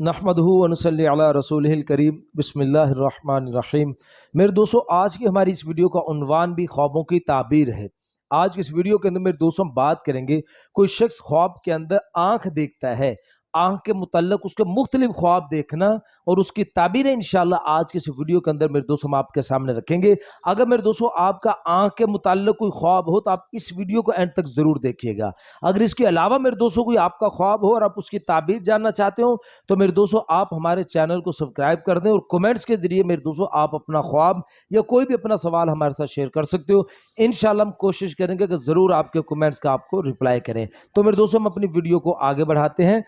नहमदहू व नसल्ली अला रसूलिहिल करीम बिस्मिल्लाहिर्रहमानिर्रहीम। मेरे दोस्तों, आज की हमारी इस वीडियो का उन्वान भी ख्वाबों की ताबीर है। आज की इस वीडियो के अंदर मेरे दोस्तों हम बात करेंगे, कोई शख्स ख्वाब के अंदर आंख देखता है, आंख के मुतल्लक उसके मुख्तलिफ ख्वाब देखना और उसकी ताबीरें इंशाल्लाह आज की इस वीडियो के अंदर मेरे दोस्तों हम आपके सामने रखेंगे। अगर मेरे दोस्तों आपका आंख के मुतल्लक कोई ख्वाब हो तो आप इस वीडियो को एंड तक जरूर देखिएगा। अगर इसके अलावा मेरे दोस्तों कोई आपका ख्वाब हो और आप उसकी ताबीर जानना चाहते हो तो मेरे दोस्तों आप हमारे चैनल को सब्सक्राइब कर दें और कमेंट्स के जरिए मेरे दोस्तों आप अपना ख्वाब या कोई भी अपना सवाल हमारे साथ शेयर कर सकते हो। इंशाल्लाह हम कोशिश करेंगे कि जरूर आपके कमेंट्स का आपको रिप्लाई करें। तो मेरे दोस्तों हम अपनी वीडियो को आगे बढ़ाते हैं।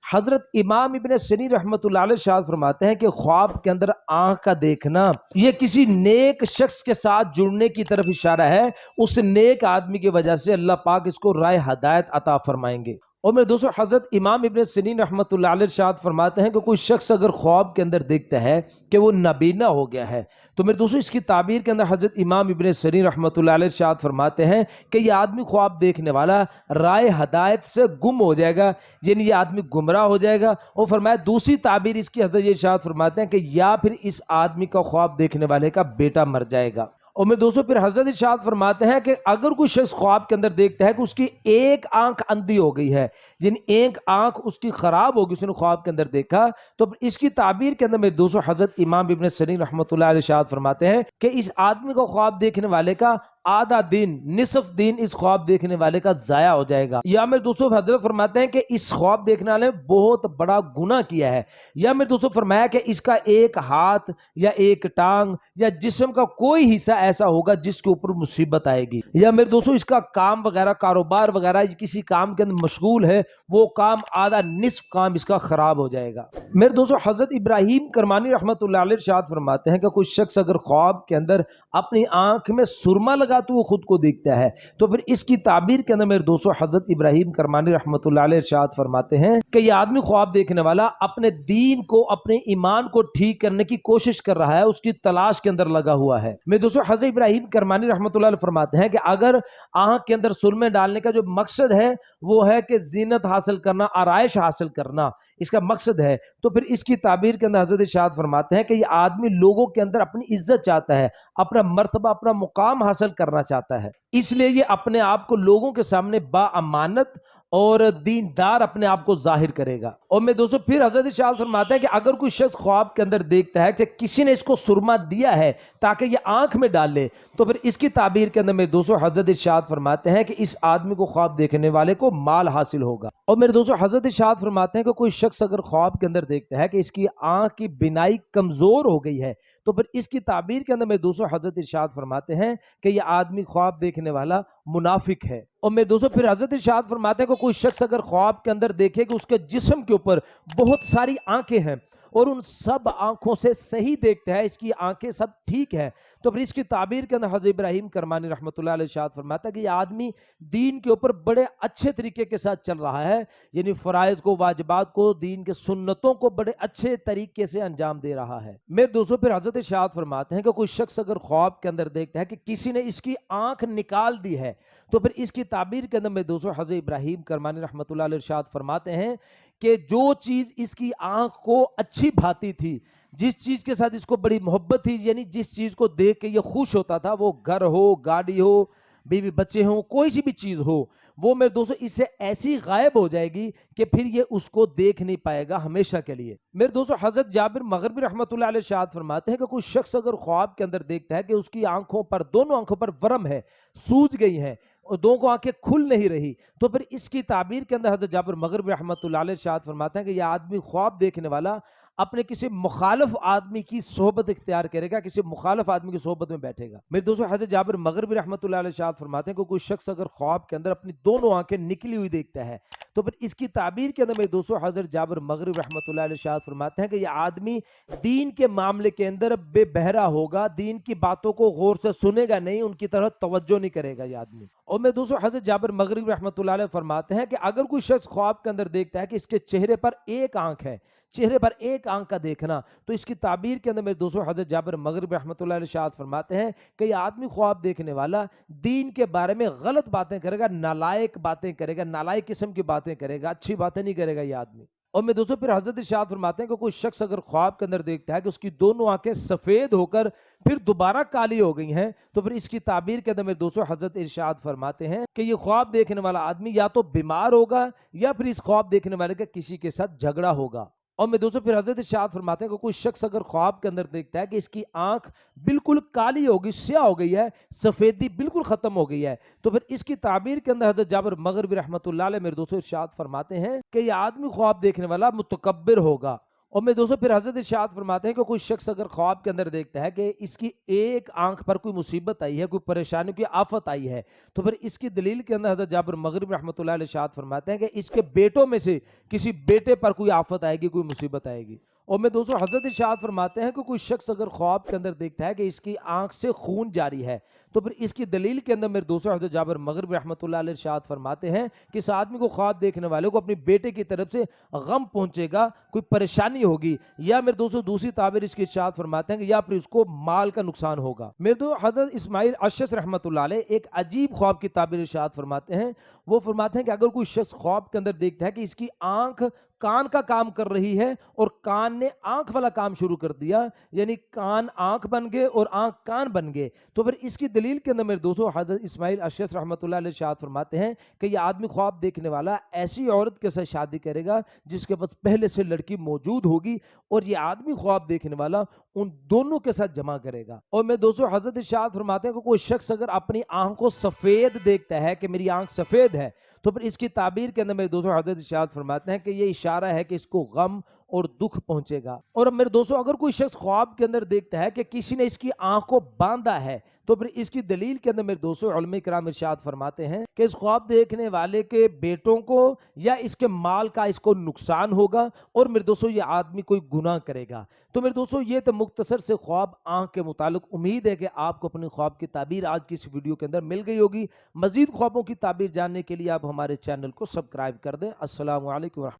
हजरत इमाम इब्न सनी रहमतुल्लाह अलैह इरशाद फरमाते हैं कि ख्वाब के अंदर आंख का देखना ये किसी नेक शख्स के साथ जुड़ने की तरफ इशारा है। उस नेक आदमी की वजह से अल्लाह पाक इसको राय हदायत अता फरमाएंगे। और मेरे दोस्तों हजरत इमाम इब्न सनी रहमतुल्लाह अलैह इरशाद फरमाते हैं कि कोई शख्स अगर ख्वाब के अंदर देखता है कि वो नबीना हो गया है तो मेरे दोस्तों इसकी ताबीर के अंदर हजरत इमाम इब्न सनी रहमतुल्लाह अलैह इरशाद फरमाते हैं कि ये आदमी ख्वाब देखने वाला राय हदायत से गुम हो जाएगा, यानी ये आदमी गुमराह हो जाएगा। और फरमाया दूसरी ताबीर इसकी हजरत ये इरशाद फरमाते हैं कि या फिर इस आदमी का ख्वाब देखने वाले का बेटा मर जाएगा। और मेरे दोस्तों फिर हजरत इरशाद फरमाते हैं कि अगर कोई शख्स ख्वाब के अंदर देखता है कि उसकी एक आंख अंधी हो गई है, यानी एक आंख उसकी खराब होगी, उसने ख्वाब के अंदर देखा, तो इसकी ताबीर के अंदर मेरे दोस्तों हजरत इमाम इब्न सनी रहमतुल्लाह अलैह इरशाद फरमाते हैं कि इस आदमी को ख्वाब देखने वाले का आधा दिन निसफ दिन इस ख्वाब देखने वाले का जाया हो जाएगा। या मेरे दोस्तों हजरत फरमाते हैं कि इस ख्वाब देखने वाले ने बहुत बड़ा गुनाह किया है। या मेरे दोस्तों फरमाया कि इसका एक हाथ या एक टांग या जिस्म का कोई हिस्सा ऐसा होगा जिसके ऊपर मुसीबत आएगी। या मेरे दोस्तों इसका काम वगैरह कारोबार वगैरह किसी काम के अंदर मशगूल है, वो काम आधा निसफ काम इसका खराब हो जाएगा। मेरे दोस्तों हजरत इब्राहिम करमानी रहमतुल्लाह अलैह इरशाद फरमाते हैं कि कोई शख्स अगर ख्वाब के अंदर अपनी आंख में सुरमा लगा तो वो खुद को देखता है तो फिर इसकी ताबीर के अंदर मेरे दोस्तों हजरत इब्राहिम करमानी रहमतुल्लाह अलैह इरशाद फरमाते हैं कि ये आदमी ख्वाब देखने वाला अपने दीन को अपने ईमान को ठीक करने की कोशिश कर रहा है, उसकी तलाश के अंदर लगा हुआ है। मेरे दोस्तों हजरत इब्राहिम करमानी रहमतुल्लाह अलैह फरमाते हैं कि अगर आंख के अंदर सुरमे डालने का जो मकसद है वो है कि जीनत हासिल करना, आराइश हासिल करना, इसका मकसद है, तो फिर इसकी ताबीर के अंदर हजरत इरशाद फरमाते हैं कि ये आदमी लोगों के अंदर अपनी इज्जत चाहता है, अपना मर्तबा अपना मुकाम हासिल करना चाहता है, इसलिए ये अपने आप को लोगों के सामने बाअमानत और दीनदार अपने आप को जाहिर करेगा। और मैं दोस्तों फिर हजरत इरशाद फरमाता है कि अगर कोई शख्स ख्वाब के अंदर देखता है कि किसी ने इसको सुरमा दिया है ताकि ये आंख में डाल ले, तो फिर इसकी ताबीर के अंदर मेरे दोस्तों हजरत इरशाद फरमाते हैं कि इस आदमी को ख्वाब देखने वाले को माल हासिल होगा। और मेरे दोस्तों हजरत इरशाद फरमाते हैं कि कोई शख्स अगर ख्वाब के अंदर देखता है कि इसकी आंख की बिनाई कमजोर हो गई है तो फिर इसकी ताबीर के अंदर मेरे दोस्तों हजरत इरशाद फरमाते हैं कि यह आदमी ख्वाब देखने वाला मुनाफिक है। और मेरे दोस्तों फिर हजरत इरशाद फरमाते हैं कि कोई शख्स अगर ख्वाब के अंदर देखे कि उसके जिस्म के ऊपर बहुत सारी आंखें हैं और उन सब आंखों से सही देखता है, इसकी आंखें सब ठीक है, तो फिर इसकी ताबीर के अंदर हजरत इब्राहिम करमानी रहमतुल्लाह अलैह इरशाद फरमाता है कि यह आदमी दीन के ऊपर बड़े अच्छे तरीके के साथ चल रहा है, यानी फराइज को, वाजिबात को, दीन के सुन्नतों को बड़े अच्छे तरीके से अंजाम दे रहा है। मेरे दोस्तों फिर हजरत इरशाद फरमाते हैं कि कोई शख्स अगर ख्वाब के अंदर देखता है कि किसी ने इसकी आंख निकाल दी है, तो फिर इसकी ताबीर के अंदर मेरे दोस्तों हजरत इब्राहिम करमानी रहमतुल्लाह अलैह इरशाद फरमाते हैं कि जो चीज इसकी आंख को अच्छी भाती थी, जिस चीज के साथ इसको बड़ी मोहब्बत थी, यानी जिस चीज को देख के ये खुश होता था, वो घर हो, गाड़ी हो, बीवी बच्चे हो, कोई सी भी चीज हो, वो मेरे दोस्तों इससे ऐसी गायब हो जाएगी कि फिर ये उसको देख नहीं पाएगा हमेशा के लिए। मेरे दोस्तों हजरत जाबिर मगरबी रहमतुल्लाह अलैह इरशाद फरमाते हैं कि कोई शख्स अगर ख्वाब के अंदर देखता है कि उसकी आंखों पर, दोनों आंखों पर वरम है, सूज गई है और दोनों आंखें खुल नहीं रही, तो फिर इसकी ताबीर के अंदर हजरत जाबिर मगरबी रहमतुल्लाह अलैह इरशाद फरमाते हैं कि यह आदमी ख्वाब देखने वाला अपने किसी मुखालिफ आदमी की सोहबत इख्तियार करेगा, किसी मुखालिफ आदमी की सोहबत में बैठेगा। मेरे दोस्तों हजरत जाबिर मगरबी रहमतुल्लाह अलैह इरशाद फरमाते हैं कि कोई शख्स अगर ख्वाब के अंदर अपनी दोनों आंखें निकली हुई देखता है, तो फिर इसकी ताबीर के अंदर मेरे दोस्तों हजरत जाबिर मगरबी रहमतुल्लाह अलैह इरशाद फरमाते हैं कि यह आदमी दीन के मामले के अंदर बेबहरा होगा, दीन की बातों को गौर से सुनेगा नहीं, उनकी तरफ तवज्जो नहीं करेगा ये आदमी। और मैं दोस्तों हजरत जाबिर मगरबी रहमतुल्लाह अलैह फरमाते हैं कि अगर कोई शख्स ख्वाब के अंदर देखता है कि इसके चेहरे पर एक आंख है, चेहरे पर एक आंख का देखना, तो इसकी ताबीर के अंदर मेरे दोस्तों हजरत जाबिर मगरबी रहमतुल्लाह अलैह इरशाद फरमाते हैं कि ये आदमी ख्वाब देखने वाला दीन के बारे में गलत बातें करेगा, नालायक बातें करेगा, नालायक किस्म की बातें करेगा, अच्छी बातें नहीं करेगा ये आदमी। और मेरे दोस्तों फिर हजरत इरशाद फरमाते हैं कि कोई शख्स अगर ख्वाब के अंदर देखता है कि उसकी दोनों आंखें सफेद होकर फिर दोबारा काली हो गई हैं, तो फिर इसकी ताबीर के अंदर मेरे दोस्तों हजरत इरशाद फरमाते हैं कि ये ख्वाब देखने वाला आदमी या तो बीमार होगा या फिर इस ख्वाब देखने वाले का किसी के साथ झगड़ा होगा। और मेरे दोस्तों फिर हजरत इरशाद फरमाते हैं कि कोई शख्स अगर ख्वाब के अंदर देखता है कि इसकी आंख बिल्कुल काली हो गई, स्याह हो गई है, सफेदी बिल्कुल खत्म हो गई है, तो फिर इसकी ताबीर के अंदर हजरत जाबिर मगरिबी रहमतुल्लाह अलैह मेरे दोस्तों इरशाद फरमाते हैं कि यह आदमी ख्वाब देखने वाला मुतकब्बिर होगा। और मेरे दोस्तों फिर हजरत इरशाद फरमाते हैं कि कोई शख्स अगर ख्वाब के अंदर देखता है कि इसकी एक आंख पर कोई मुसीबत आई है, कोई परेशानी की आफत आई है, तो फिर इसकी दलील के अंदर हजरत जाबिर मगरिबी रहमतुल्लाह अलैह इरशाद फरमाते हैं कि इसके बेटों में से किसी बेटे पर कोई आफत आएगी, कोई मुसीबत आएगी। और मैं दोस्तों हजरत इरशाद फरमाते हैं कि कोई शख्स अगर ख्वाब के अंदर देखता है कि इसकी आंख से खून जारी है, तो फिर इसकी दलील के अंदर मेरे दोस्तों हजरत जाबिर मगरिबी रहमतुल्लाह अलैह इरशाद फरमाते हैं कि इस आदमी को ख्वाब देखने वाले को अपने बेटे की तरफ से गम पहुंचेगा, कोई परेशानी होगी, या मेरे दोस्तों दूसरी ताबीर इसकी इरशाद फरमाते हैं कि या फिर उसको माल का नुकसान होगा। मेरे दोस्तों हजरत इस्माइल अशस रहमतुल्लाह अलैह एक अजीब ख्वाब की ताबीर इरशाद फरमाते हैं। वो फरमाते हैं कि अगर कोई शख्स ख्वाब के अंदर देखता है कि इसकी आंख कान का काम कर रही है और कान ने आंख वाला काम शुरू कर दिया, यानी कान आंख बन गए और आंख कान बन गए, तो फिर इसकी दलील के अंदर मेरे दोस्तों हजरत इस्माइल अशस रहमतुल्लाह अलैह इरशाद फरमाते हैं कि यह आदमी ख्वाब देखने वाला ऐसी औरत के साथ शादी करेगा जिसके पास पहले से लड़की मौजूद होगी, और ये आदमी ख्वाब देखने वाला उन दोनों के साथ जमा करेगा। और मैं दोस्तों हजरत इरशाद फरमाते हैं कि कोई शख्स अगर अपनी आंख को सफेद देखता है कि मेरी आंख सफेद है, तो फिर इसकी ताबीर के अंदर मेरे दोस्तों हजरत इरशाद फरमाते हैं कि ये इशारा है कि इसको गम और दुख पहुंचेगा। और मेरे दोस्तों अगर कोई शख्स ख्वाब के अंदर देखता है कि किसी ने इसकी आंख को बांधा है, तो फिर इसकी दलील के अंदर मेरे दोस्तों उलमा किराम इरशाद फरमाते हैं कि इस ख्वाब देखने वाले के बेटों को या इसके माल का इसको नुकसान होगा, और मेरे दोस्तों ये आदमी कोई गुनाह करेगा। तो मेरे दोस्तों ये तो मुख्तसर से ख्वाब आंख के मुतालिक। उम्मीद है कि आपको अपने ख्वाब की ताबीर आज की इस वीडियो के अंदर मिल गई होगी। मजीद ख्वाबों की ताबीर जानने के लिए आप हमारे चैनल को सब्सक्राइब कर दें। अस्सलामु अलैकुम।